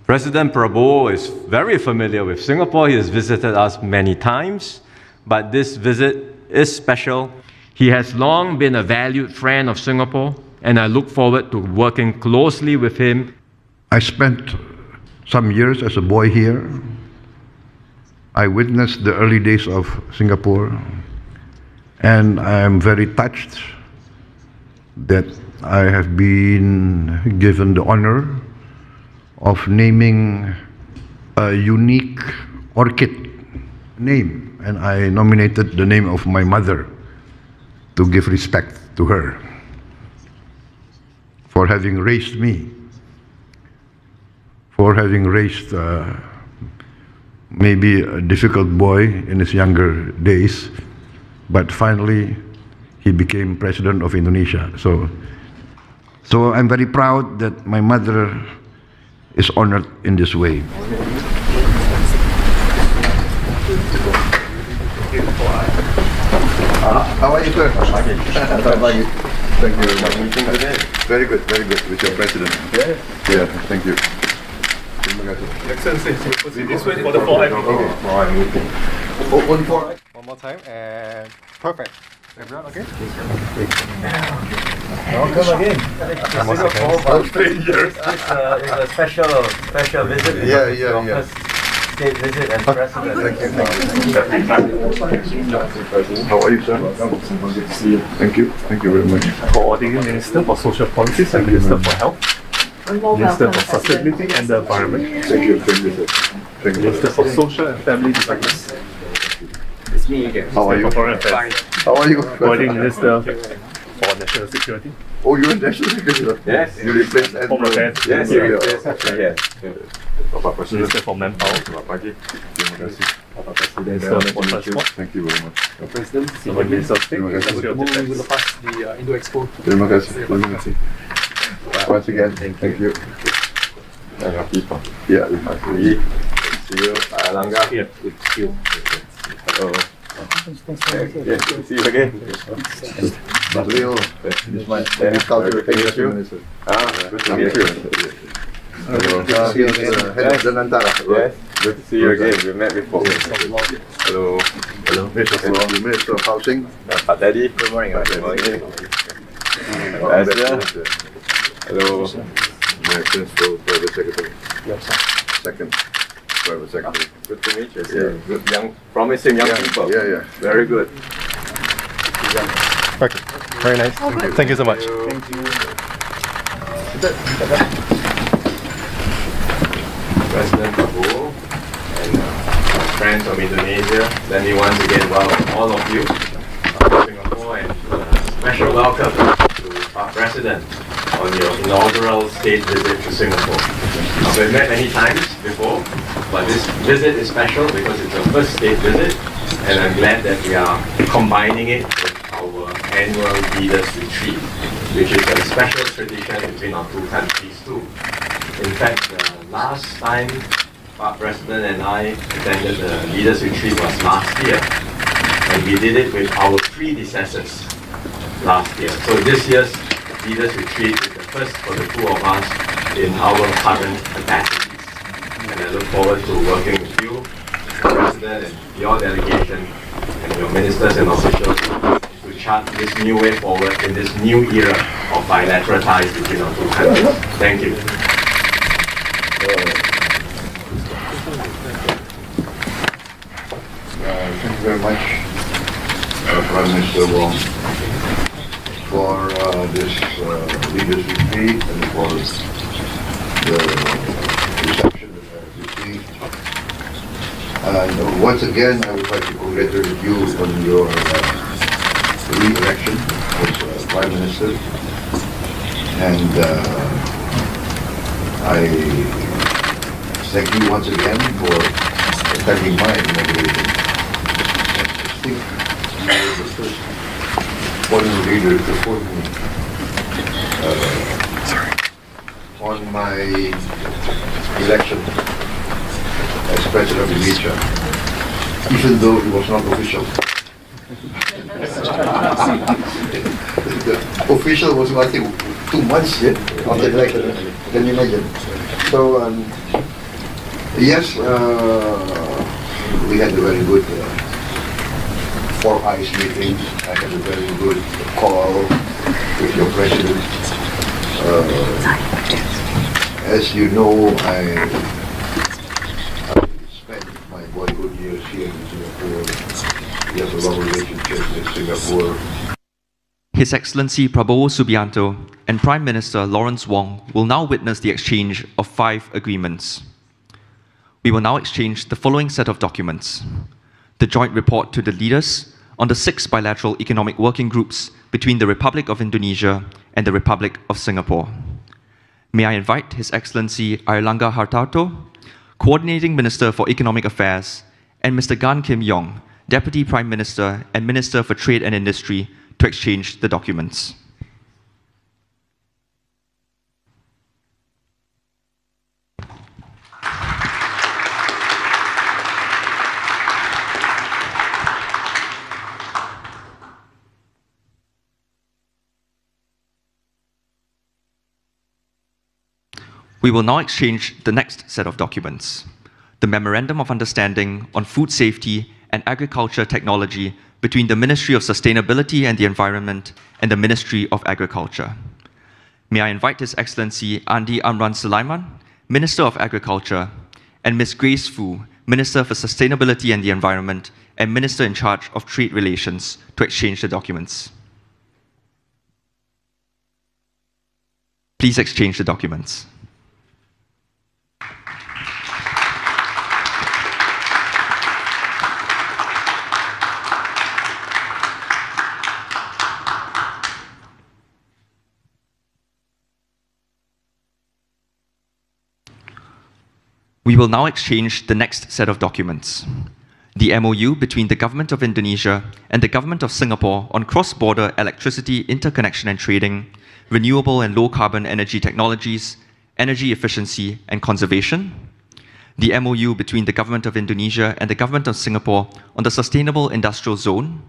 President Prabowo is very familiar with Singapore. He has visited us many times, but this visit is special. He has long been a valued friend of Singapore, and I look forward to working closely with him. I spent some years as a boy here. I witnessed the early days of Singapore, and I am very touched that I have been given the honor of naming a unique orchid name, and I nominated the name of my mother to give respect to her for having raised me, for having raised maybe a difficult boy in his younger days, but finally he became President of Indonesia. So I'm very proud that my mother is honored in this way. How are you, sir? How are you? Thank you very much. Very good, with your president. Yeah, thank you. Excellency, this way for the forehead. One more time, and perfect. Everyone okay? Welcome again. This is a special visit. Yeah. State visit and president. Thank you. How are you, sir? Thank you very much. Coordinating Minister for Social Policies and Minister for Health. Minister for Sustainability and the Environment. Thank you, sir. Minister for Social and Family Development. It's me again. How are you? Foreign Affairs. How are you? Coordinating Minister for National Security. Oh, you're National Secretary? Yes. You replaced Home Affairs. Yes. Minister for Manpower. Minister for Transport. Thank you very much. President, Minister of State. Terima kasih. Ministry of we will Defense. pass the Indo Expo. Terima kasih. Once again, thank you. Yeah. See you, Langga. Here. Hello. Yes, see you again. Leo, this is my agriculture minister. Good to meet you. He is head of Danantara. Yes, good to see you again. We met before. Hello. Minister of Housing. Pak Daddy. Good morning. Good morning. Hello. My principal private secretary. Second private secretary. Good to meet you. Yeah. Good promising young people. Yeah. Very good. Okay. Very nice. Thank you so much. Thank you. President Prabowo and friends from Indonesia, let me once again welcome all of you to Singapore, and special welcome to our President on your inaugural state visit to Singapore. We've met many times before, but this visit is special because it's our first state visit, and I'm glad that we are combining it with our annual Leaders Retreat, which is a special tradition between our two countries too. In fact, the last time our President and I attended the Leaders Retreat was last year, and we did it with our predecessors last year. So this year's Leaders Retreat is the first for the two of us in our current capacities. And I look forward to working with you, President, and your delegation, and your ministers and officials to chart this new way forward in this new era of bilateral ties between our two countries. Thank you. Thank you very much, Prime Minister Wong, for this Leaders Retreat and for the reception that I have received. And once again, I would like to congratulate you on your re-election as Prime Minister. And I thank you once again for attending my inauguration. I think you were the first foreign leader to phone me on my election as President of Indonesia, even though it was not official. The official was, I think, 2 months yet after the election. Can you imagine? So Yes, we had a very good Four Eyes meeting. I had a very good call with your president. As you know, I spent my boyhood years here in Singapore. We have a long relationship with Singapore. His Excellency Prabowo Subianto and Prime Minister Lawrence Wong will now witness the exchange of 5 agreements. We will now exchange the following set of documents: the joint report to the leaders on the 6 bilateral economic working groups between the Republic of Indonesia and the Republic of Singapore. May I invite His Excellency Airlangga Hartarto, Coordinating Minister for Economic Affairs, and Mr. Gan Kim Yong, Deputy Prime Minister and Minister for Trade and Industry, to exchange the documents. We will now exchange the next set of documents: the Memorandum of Understanding on Food Safety and Agriculture Technology between the Ministry of Sustainability and the Environment and the Ministry of Agriculture. May I invite His Excellency Andi Amran Sulaiman, Minister of Agriculture, and Ms. Grace Fu, Minister for Sustainability and the Environment and Minister in charge of Trade Relations, to exchange the documents. Please exchange the documents. We will now exchange the next set of documents: the MOU between the Government of Indonesia and the Government of Singapore on cross-border electricity interconnection and trading, renewable and low-carbon energy technologies, energy efficiency and conservation, the MOU between the Government of Indonesia and the Government of Singapore on the Sustainable Industrial Zone,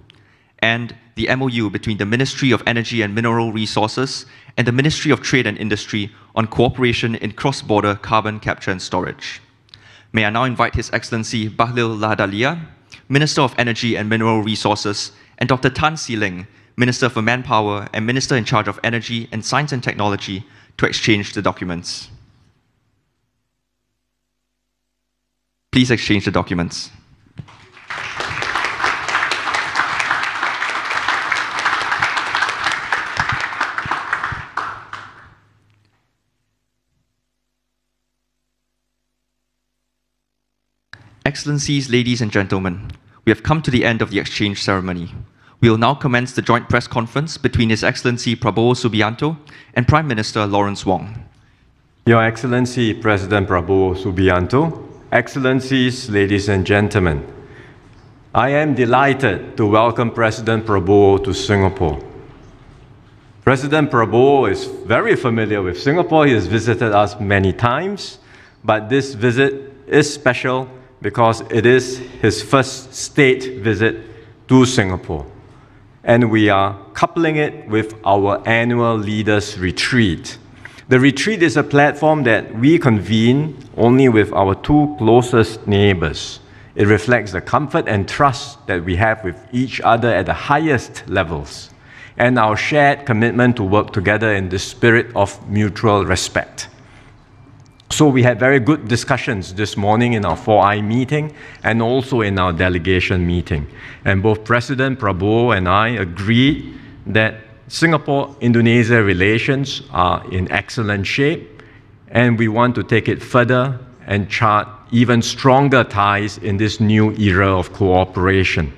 and the MOU between the Ministry of Energy and Mineral Resources and the Ministry of Trade and Industry on cooperation in cross-border carbon capture and storage. May I now invite His Excellency Bahlil Lahadalia, Minister of Energy and Mineral Resources, and Dr. Tan See Ling, Minister for Manpower and Minister in charge of Energy and Science and Technology, to exchange the documents. Please exchange the documents. Excellencies, ladies and gentlemen, we have come to the end of the exchange ceremony. We will now commence the joint press conference between His Excellency Prabowo Subianto and Prime Minister Lawrence Wong. Your Excellency President Prabowo Subianto, Excellencies, ladies and gentlemen, I am delighted to welcome President Prabowo to Singapore. President Prabowo is very familiar with Singapore. He has visited us many times, but this visit is special because it is his first state visit to Singapore. And we are coupling it with our annual Leaders Retreat. The retreat is a platform that we convene only with our 2 closest neighbors. It reflects the comfort and trust that we have with each other at the highest levels, and our shared commitment to work together in the spirit of mutual respect. So we had very good discussions this morning in our 4i meeting and also in our delegation meeting. And both President Prabowo and I agreed that Singapore-Indonesia relations are in excellent shape, and we want to take it further and chart even stronger ties in this new era of cooperation.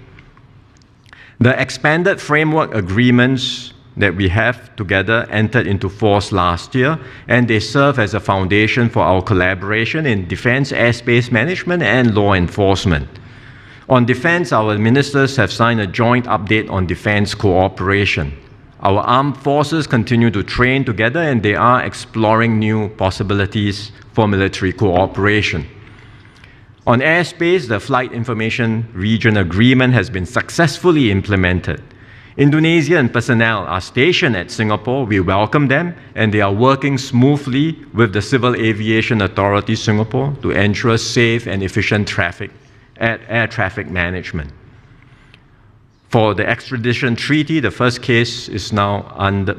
The expanded framework agreements that we have together entered into force last year, and they serve as a foundation for our collaboration in defense airspace management and law enforcement. On defense, our ministers have signed a joint update on defense cooperation. Our armed forces continue to train together, and they are exploring new possibilities for military cooperation. On airspace, the Flight Information Region Agreement has been successfully implemented. Indonesian personnel are stationed at Singapore. We welcome them, and they are working smoothly with the Civil Aviation Authority Singapore to ensure safe and efficient air traffic management. For the extradition treaty, the first case is now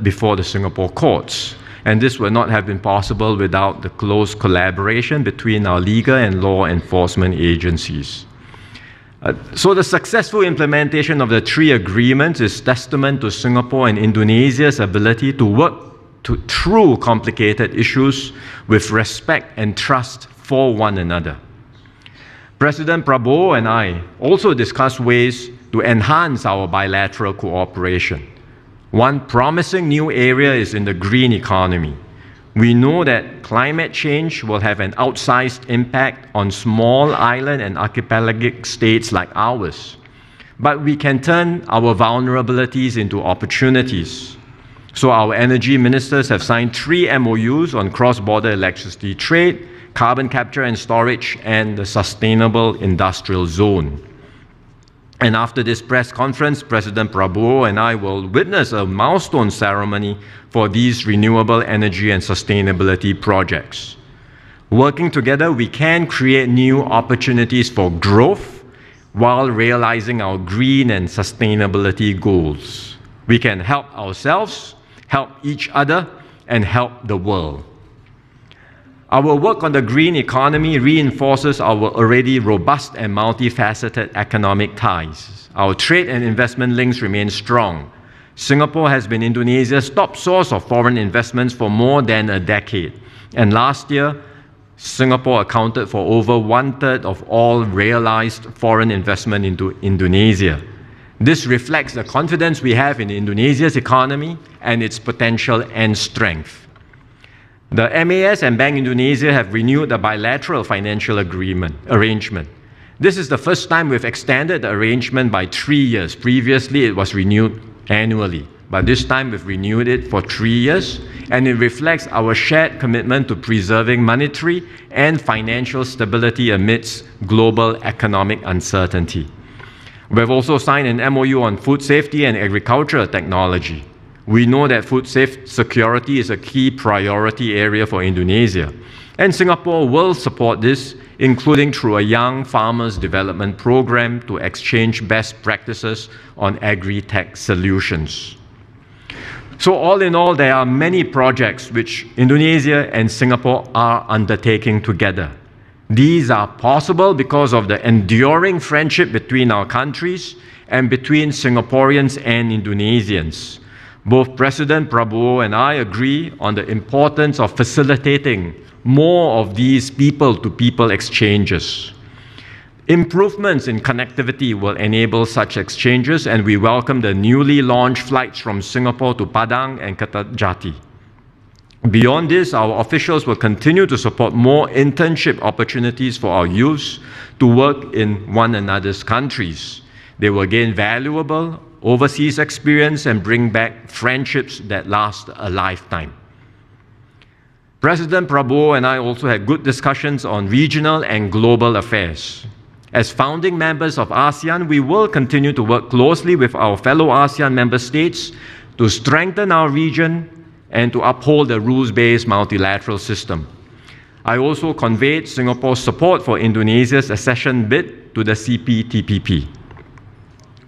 before the Singapore courts. And this would not have been possible without the close collaboration between our legal and law enforcement agencies. So the successful implementation of the three agreements is testament to Singapore and Indonesia's ability to work through complicated issues with respect and trust for one another. President Prabowo and I also discussed ways to enhance our bilateral cooperation. One promising new area is in the green economy. We know that climate change will have an outsized impact on small island and archipelagic states like ours. But we can turn our vulnerabilities into opportunities. So our energy ministers have signed 3 MOUs on cross-border electricity trade, carbon capture and storage, and the sustainable industrial zone. And after this press conference, President Prabowo and I will witness a milestone ceremony for these renewable energy and sustainability projects. Working together, we can create new opportunities for growth while realizing our green and sustainability goals. We can help ourselves, help each other, and help the world. Our work on the green economy reinforces our already robust and multifaceted economic ties. Our trade and investment links remain strong. Singapore has been Indonesia's top source of foreign investments for more than a decade. And last year, Singapore accounted for over 1/3 of all realized foreign investment into Indonesia. This reflects the confidence we have in Indonesia's economy and its potential and strength. The MAS and Bank Indonesia have renewed the bilateral financial arrangement. This is the first time we've extended the arrangement by 3 years. Previously, it was renewed annually, but this time we've renewed it for 3 years, and it reflects our shared commitment to preserving monetary and financial stability amidst global economic uncertainty. We've also signed an MOU on food safety and agricultural technology. We know that food security is a key priority area for Indonesia, and Singapore will support this, including through a Young Farmers Development Program to exchange best practices on agri-tech solutions. So all in all, there are many projects which Indonesia and Singapore are undertaking together. These are possible because of the enduring friendship between our countries and between Singaporeans and Indonesians. Both President Prabowo and I agree on the importance of facilitating more of these people-to-people exchanges. Improvements in connectivity will enable such exchanges, and we welcome the newly launched flights from Singapore to Padang and Kertajati. Beyond this, our officials will continue to support more internship opportunities for our youths to work in one another's countries. They will gain valuable overseas experience and bring back friendships that last a lifetime. President Prabowo and I also had good discussions on regional and global affairs. As founding members of ASEAN, we will continue to work closely with our fellow ASEAN member states to strengthen our region and to uphold the rules-based multilateral system. I also conveyed Singapore's support for Indonesia's accession bid to the CPTPP.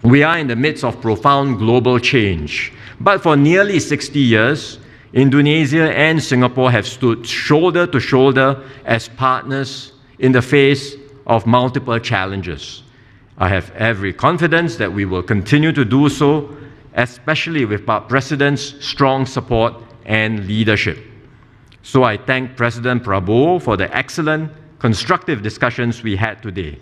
We are in the midst of profound global change, but for nearly 60 years, Indonesia and Singapore have stood shoulder to shoulder as partners in the face of multiple challenges. I have every confidence that we will continue to do so, especially with our President's strong support and leadership. So I thank President Prabowo for the excellent, constructive discussions we had today.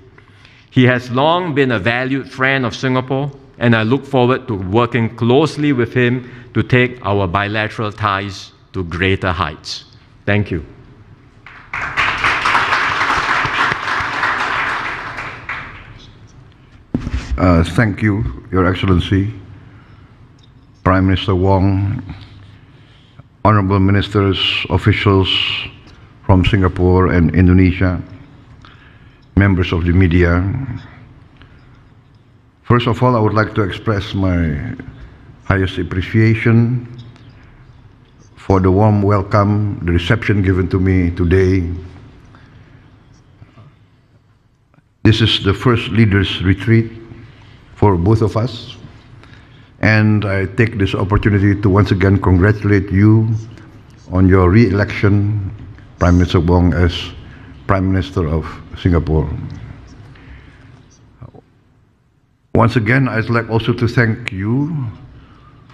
He has long been a valued friend of Singapore, and I look forward to working closely with him to take our bilateral ties to greater heights. Thank you. Thank you, Your Excellency, Prime Minister Wong, honorable ministers, officials from Singapore and Indonesia, members of the media. First of all, I would like to express my highest appreciation for the warm welcome, the reception given to me today. This is the first leaders retreat for both of us, and I take this opportunity to once again congratulate you on your re-election, Prime Minister Wong, as Prime Minister of Singapore. Once again, I'd like also to thank you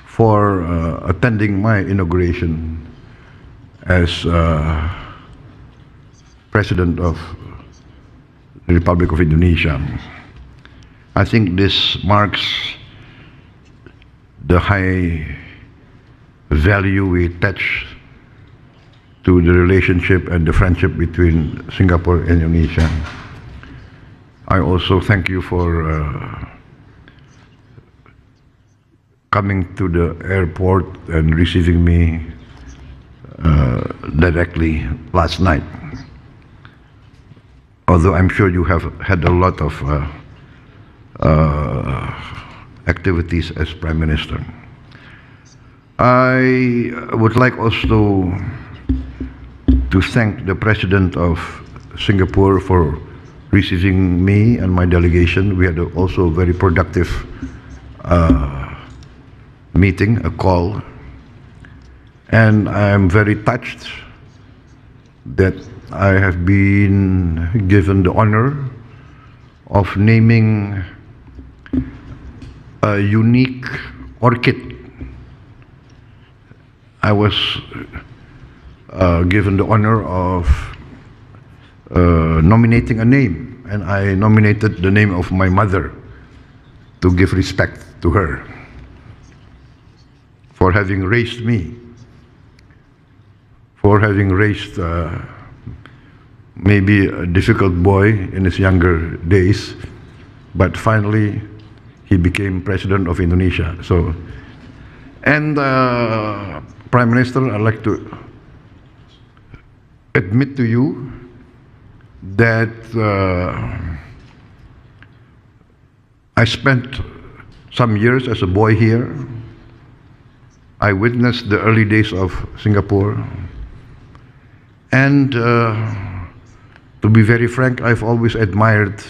for attending my inauguration as President of the Republic of Indonesia. I think this marks the high value we attach to the relationship and the friendship between Singapore and Indonesia. I also thank you for coming to the airport and receiving me directly last night. Although I'm sure you have had a lot of activities as Prime Minister. I would like also to thank the President of Singapore for receiving me and my delegation. We had also a very productive meeting, a call, and I am very touched that I have been given the honor of naming a unique orchid. I was given the honor of nominating a name, and I nominated the name of my mother to give respect to her for having raised me, for having raised maybe a difficult boy in his younger days, but finally he became President of Indonesia. So, and Prime Minister, I'd like to admit to you that I spent some years as a boy here. I witnessed the early days of Singapore, and to be very frank, I've always admired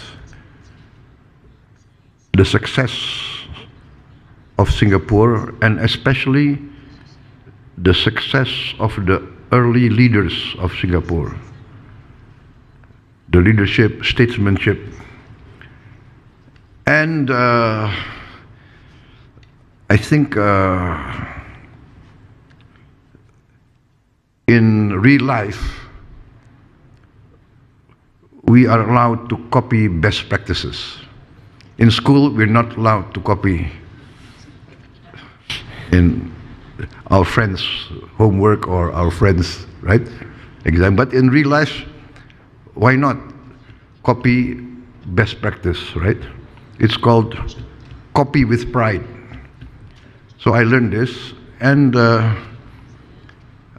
the success of Singapore, and especially the success of the early leaders of Singapore. The leadership, statesmanship, and I think in real life, we are allowed to copy best practices. In school, we're not allowed to copy in our friends' homework or our friends', right, exam. But in real life, why not copy best practice, right? It's called copy with pride. So I learned this, and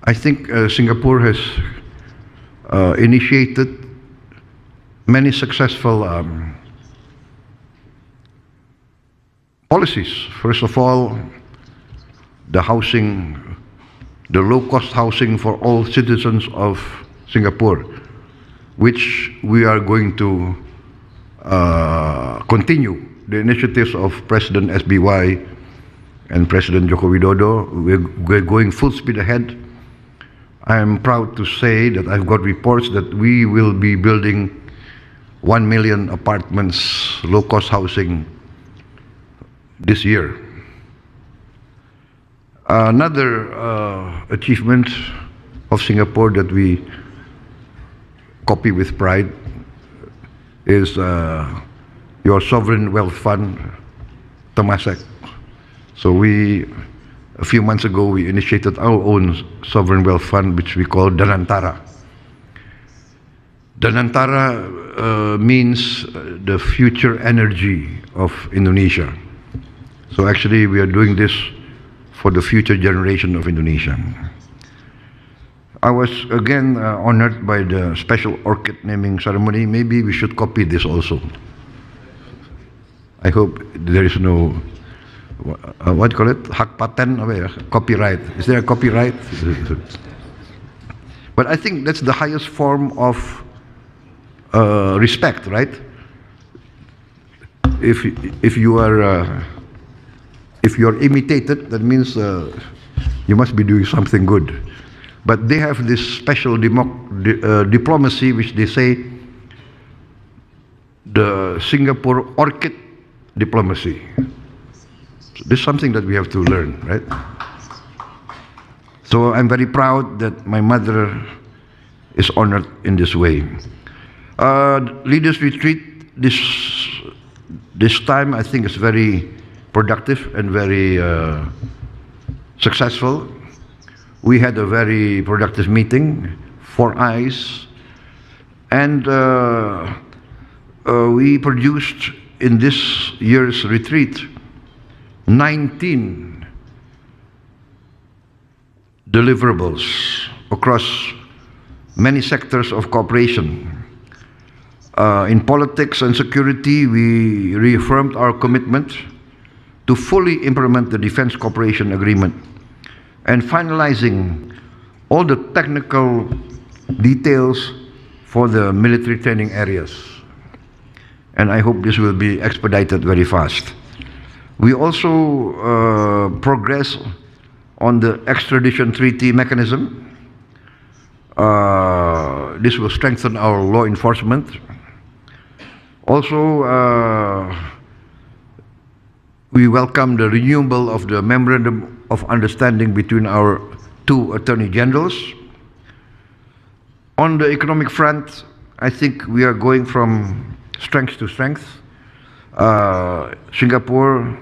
I think Singapore has initiated many successful policies. First of all, the housing, the low-cost housing for all citizens of Singapore, which we are going to continue. The initiatives of President SBY and President Joko Widodo, we're going full speed ahead. I am proud to say that I've got reports that we will be building 1 million apartments, low-cost housing this year. Another achievement of Singapore that we copy with pride is your sovereign wealth fund, Temasek. So a few months ago, we initiated our own sovereign wealth fund, which we call Danantara. Danantara means the future energy of Indonesia. So actually, we are doing this for the future generation of Indonesia. I was again honored by the special orchid naming ceremony. Maybe we should copy this also. I hope there is no what do you call it? Hak patent, copyright. Is there a copyright? But I think that's the highest form of respect, right? If you are imitated, that means you must be doing something good. But they have this special diplomacy, which they say the Singapore orchid diplomacy. So this is something that we have to learn, right? So I'm very proud that my mother is honored in this way. Leaders Retreat this time I think is very productive and very successful. We had a very productive meeting, 4 eyes, and we produced in this year's retreat 19 deliverables across many sectors of cooperation. In politics and security, we reaffirmed our commitment to fully implement the Defense Cooperation Agreement and finalizing all the technical details for the military training areas. And I hope this will be expedited very fast. We also progress on the extradition treaty mechanism. This will strengthen our law enforcement. Also, we welcome the renewal of the Memorandum of Understanding between our 2 Attorney Generals. On the economic front, I think we are going from strength to strength. Singapore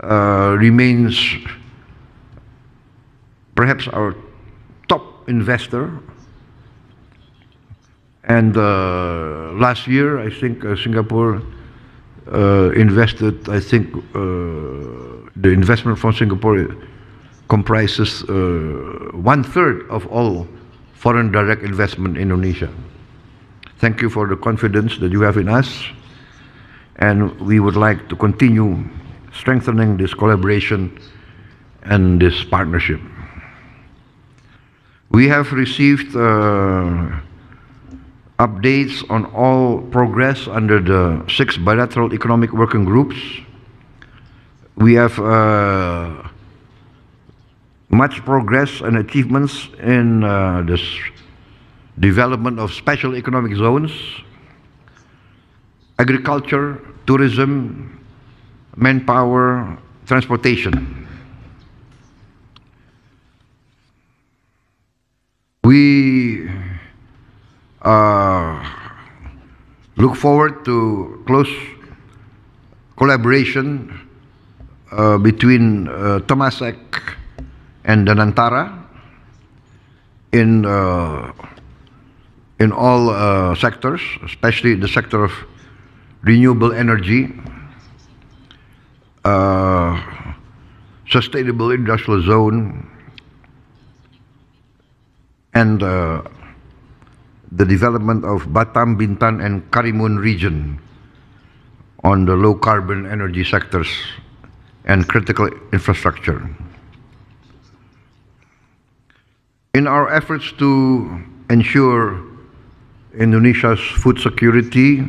remains perhaps our top investor. And last year, I think Singapore invested, I think the investment from Singapore comprises 1/3 of all foreign direct investment in Indonesia. Thank you for the confidence that you have in us, and we would like to continue strengthening this collaboration and this partnership. We have received updates on all progress under the 6 bilateral economic working groups. We have much progress and achievements in this development of special economic zones, agriculture, tourism, manpower, transportation. We look forward to close collaboration between Temasek and Danantara in all sectors, especially the sector of renewable energy, sustainable industrial zone, and the development of Batam, Bintan, and Karimun region on the low carbon energy sectors and critical infrastructure. In our efforts to ensure Indonesia's food security,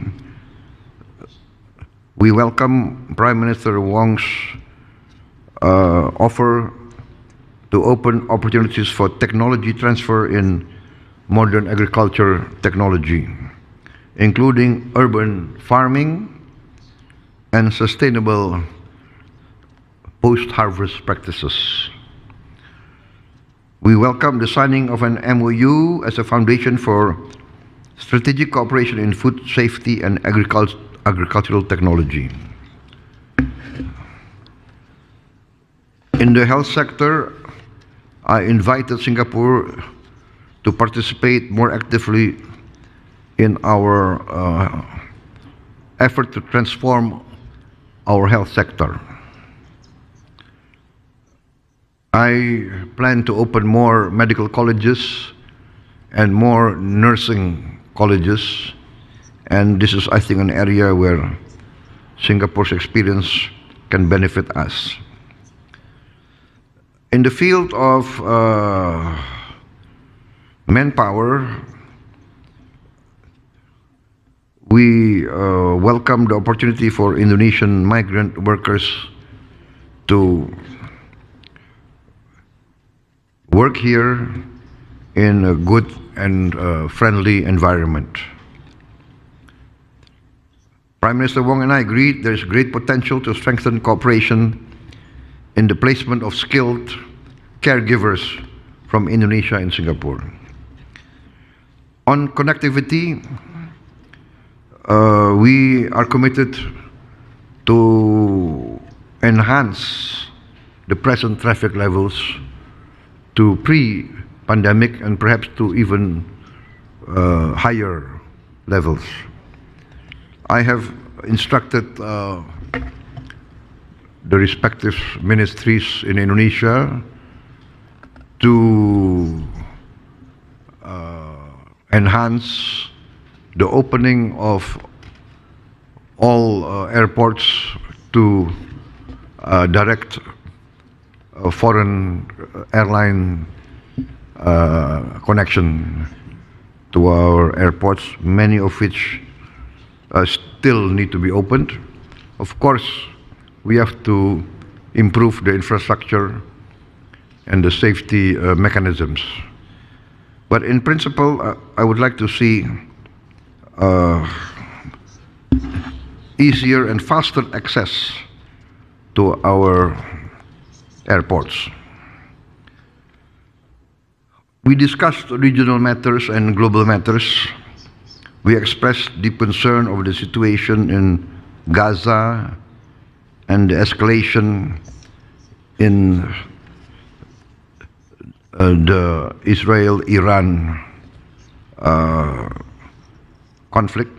we welcome Prime Minister Wong's offer to open opportunities for technology transfer in modern agriculture technology, including urban farming and sustainable post-harvest practices. We welcome the signing of an MOU as a foundation for strategic cooperation in food safety and agricultural technology. In the health sector, I invited Singapore to participate more actively in our effort to transform our health sector. I plan to open more medical colleges and more nursing colleges, and this is, I think, an area where Singapore's experience can benefit us. In the field of manpower, we welcome the opportunity for Indonesian migrant workers to work here in a good and friendly environment. Prime Minister Wong and I agree there is great potential to strengthen cooperation in the placement of skilled caregivers from Indonesia and Singapore. On connectivity, we are committed to enhance the present traffic levels to pre-pandemic and perhaps to even higher levels. I have instructed the respective ministries in Indonesia to enhance the opening of all airports to direct foreign airline connection to our airports, many of which still need to be opened. Of course, we have to improve the infrastructure and the safety mechanisms. But in principle, I would like to see easier and faster access to our airports. We discussed regional matters and global matters. We expressed deep concern over the situation in Gaza and the escalation in the Israel-Iran conflict.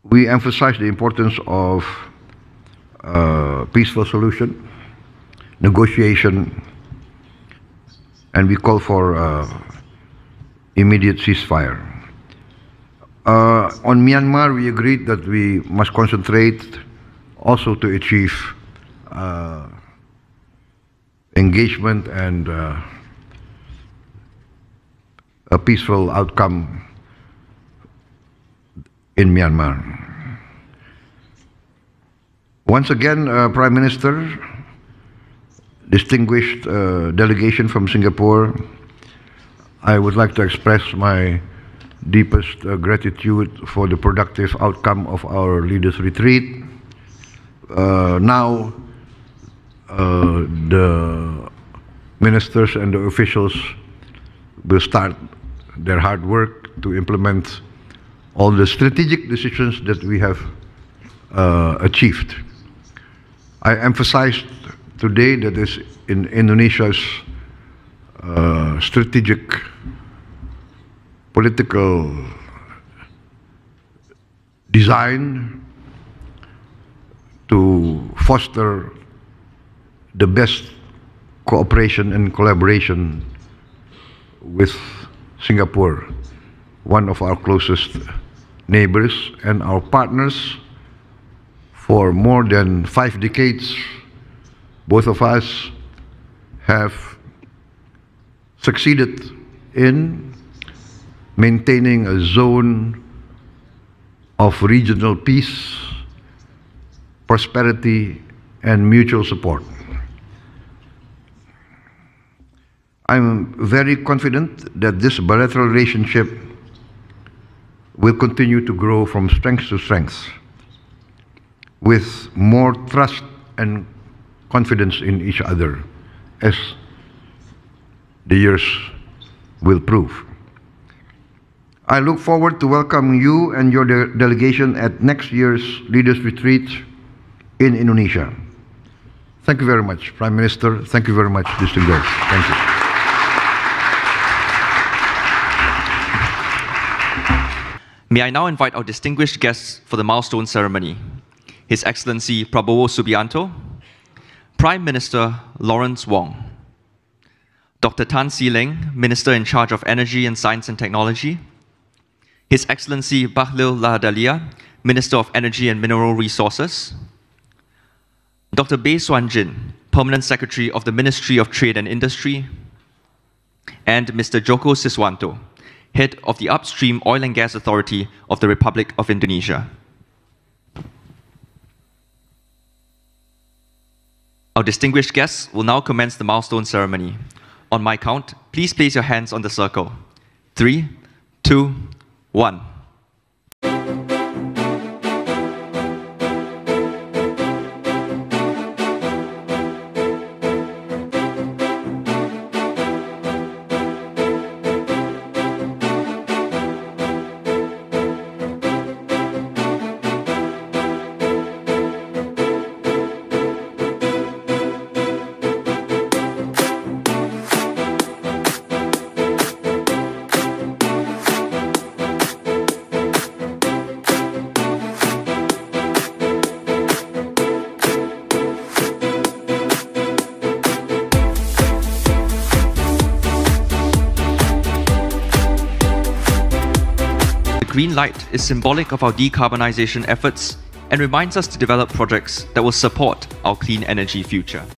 We emphasized the importance of peaceful solution, negotiation, and we call for immediate ceasefire. On Myanmar, we agreed that we must concentrate also to achieve engagement and a peaceful outcome in Myanmar. Once again, Prime Minister, distinguished delegation from Singapore, I would like to express my deepest gratitude for the productive outcome of our leaders' retreat. Now, the ministers and the officials will start their hard work to implement all the strategic decisions that we have achieved. I emphasized today that is in Indonesia's strategic political design to foster the best cooperation and collaboration with Singapore, one of our closest neighbors and our partners for more than 5 decades. Both of us have succeeded in maintaining a zone of regional peace, prosperity, and mutual support. I'm very confident that this bilateral relationship will continue to grow from strength to strength, with more trust and confidence in each other, as the years will prove. I look forward to welcoming you and your delegation at next year's Leaders' Retreat in Indonesia. Thank you very much, Prime Minister. Thank you very much, distinguished guests. Thank you. May I now invite our distinguished guests for the milestone ceremony. His Excellency Prabowo Subianto, Prime Minister Lawrence Wong, Dr. Tan See Leng, Minister in charge of Energy and Science and Technology, His Excellency Bahlil Lahadalia, Minister of Energy and Mineral Resources, Dr. Bae Suan Jin, Permanent Secretary of the Ministry of Trade and Industry, and Mr. Joko Siswanto, Head of the Upstream Oil and Gas Authority of the Republic of Indonesia. Our distinguished guests will now commence the milestone ceremony. On my count, please place your hands on the circle. 3, 2, 1. Green light is symbolic of our decarbonization efforts and reminds us to develop projects that will support our clean energy future.